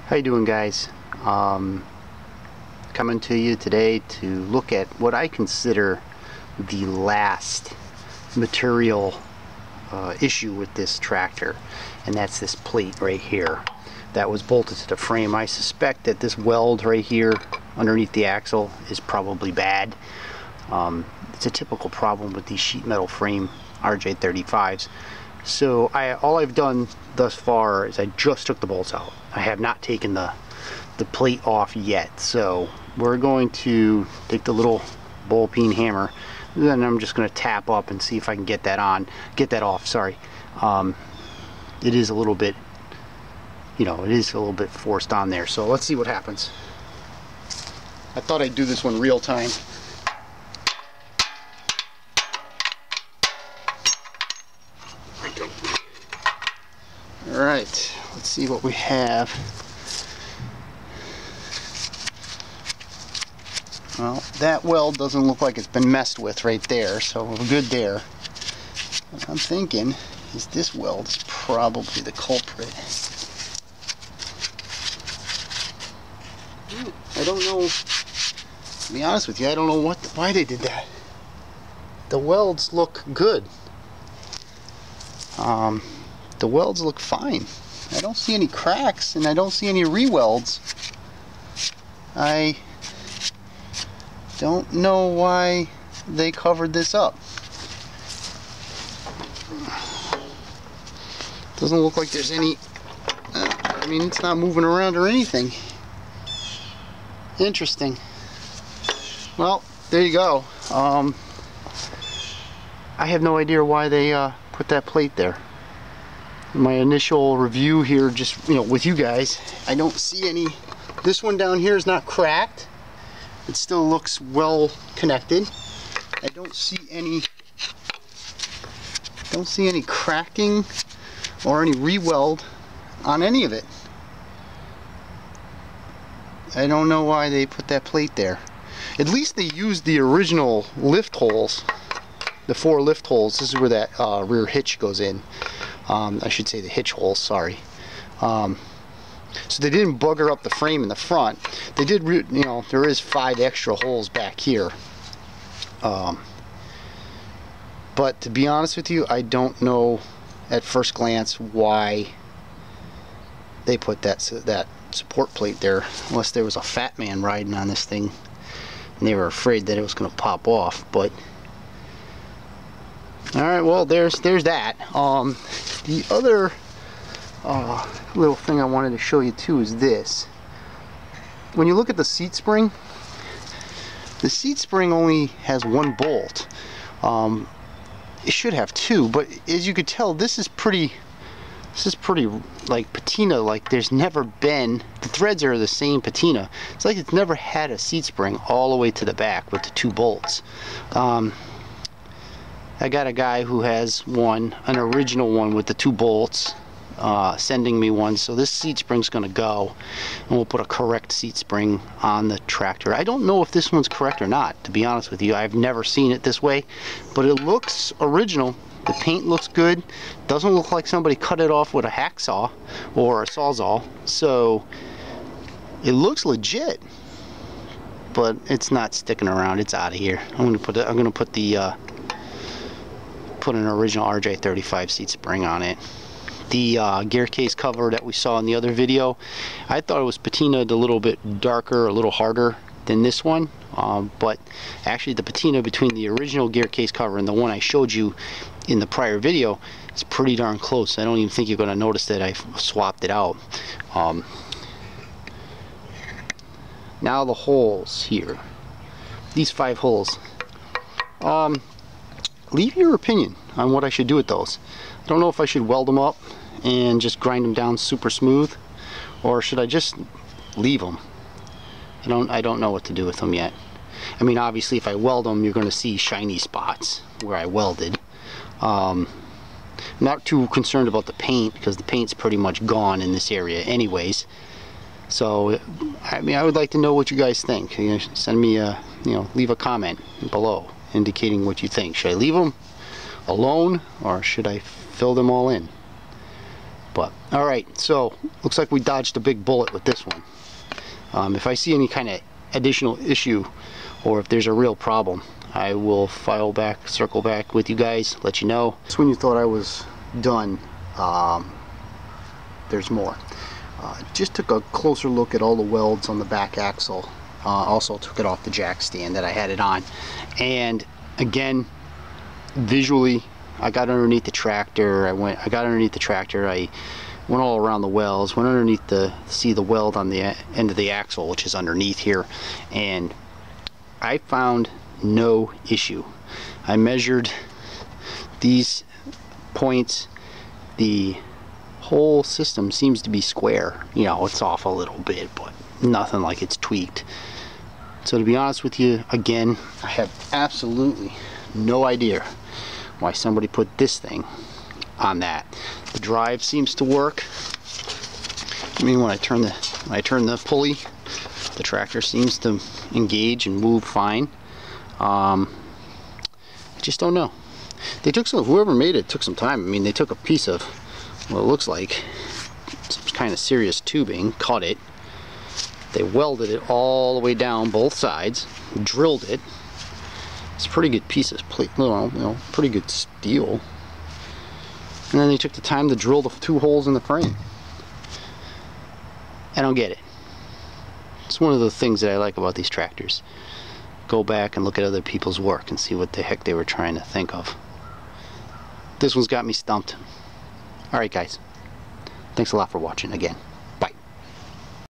How you doing, guys? Coming to you today to look at what I consider the last material issue with this tractor, and that's this plate right here that was bolted to the frame. I suspect that this weld right here underneath the axle is probably bad. It's a typical problem with these sheet metal frame RJ35s. So all I've done thus far is I just took the bolts out. I have not taken the plate off yet. So we're going to take the little ball peen hammer, and then I'm just going to tap up and see if I can get that off. Sorry. It is a little bit, it is a little bit forced on there. So let's see what happens. I thought I'd do this one real time. Alright, let's see what we have. Well, that weld doesn't look like it's been messed with right there, so we're good there. What I'm thinking is this weld is probably the culprit. I don't know, to be honest with you, I don't know why they did that. The welds look good. The welds look fine. I don't see any cracks, and I don't see any re-welds. I don't know why they covered this up. Doesn't look like there's any, I mean, it's not moving around or anything. Interesting. Well, there you go. I have no idea why they put that plate there. My initial review here, just with you guys, I don't see any. This one down here is not cracked. It still looks well connected. I don't see any cracking or any re-weld on any of it. I don't know why they put that plate there. At least they used the original lift holes, the 4 lift holes. This is where that rear hitch goes in. I should say the hitch holes, sorry. So they didn't bugger up the frame in the front. They did, there is 5 extra holes back here. But to be honest with you, I don't know at first glance why they put that support plate there, unless there was a fat man riding on this thing and they were afraid that it was going to pop off. But alright, well, there's that. The other little thing I wanted to show you too is this. When you look at the seat spring, the seat spring only has 1 bolt. It should have 2, but as you could tell, this is pretty like patina. Like there's never been, the threads are the same patina. It's like it's never had a seat spring all the way to the back with the 2 bolts. I got a guy who has an original one with the 2 bolts, sending me one, so this seat spring's gonna go, and we'll put a correct seat spring on the tractor. I don't know if this one's correct or not, to be honest with you. I've never seen it this way, but it looks original. The paint looks good. Doesn't look like somebody cut it off with a hacksaw or a sawzall, so it looks legit. But it's not sticking around. It's out of here. I'm gonna put an original RJ35 seat spring on it. The gear case cover that we saw in the other video, I thought it was patinaed a little bit darker, a little harder than this one, but actually the patina between the original gear case cover and the one I showed you in the prior video is pretty darn close. I don't even think you're going to notice that I swapped it out. Now the holes here, these 5 holes. Leave your opinion on what I should do with those. I don't know if I should weld them up and just grind them down super smooth, or should I just leave them? I don't know what to do with them yet. I mean, obviously if I weld them, you're going to see shiny spots where I welded. I'm not too concerned about the paint, because the paint's pretty much gone in this area anyways. So I mean, I would like to know what you guys think. Send me leave a comment below indicating what you think. Should I leave them alone, or should I fill them all in? But alright, so looks like we dodged a big bullet with this one. If I see any kind of additional issue, or if there's a real problem, I will circle back with you guys, let you know. So when you thought I was done, there's more. Just took a closer look at all the welds on the back axle. Also took it off the jack stand that I had it on, and again, visually, I got underneath the tractor. I got underneath the tractor. I went all around the wells, went underneath see the weld on the end of the axle, which is underneath here, and I found no issue. I measured these points. The whole system seems to be square. You know, it's off a little bit, but nothing like it's tweaked. So to be honest with you, again, I have absolutely no idea why somebody put this thing on that. The drive seems to work. I mean, when I turn the pulley, the tractor seems to engage and move fine. I just don't know. They took whoever made it took some time. I mean, they took a piece of what it looks like some kind of serious tubing, cut it. They welded it all the way down both sides, drilled it. It's a pretty good piece of plate, you know, pretty good steel. And then they took the time to drill the 2 holes in the frame. I don't get it. It's one of the things that I like about these tractors. Go back and look at other people's work and see what the heck they were trying to think of. This one's got me stumped. Alright guys, thanks a lot for watching again.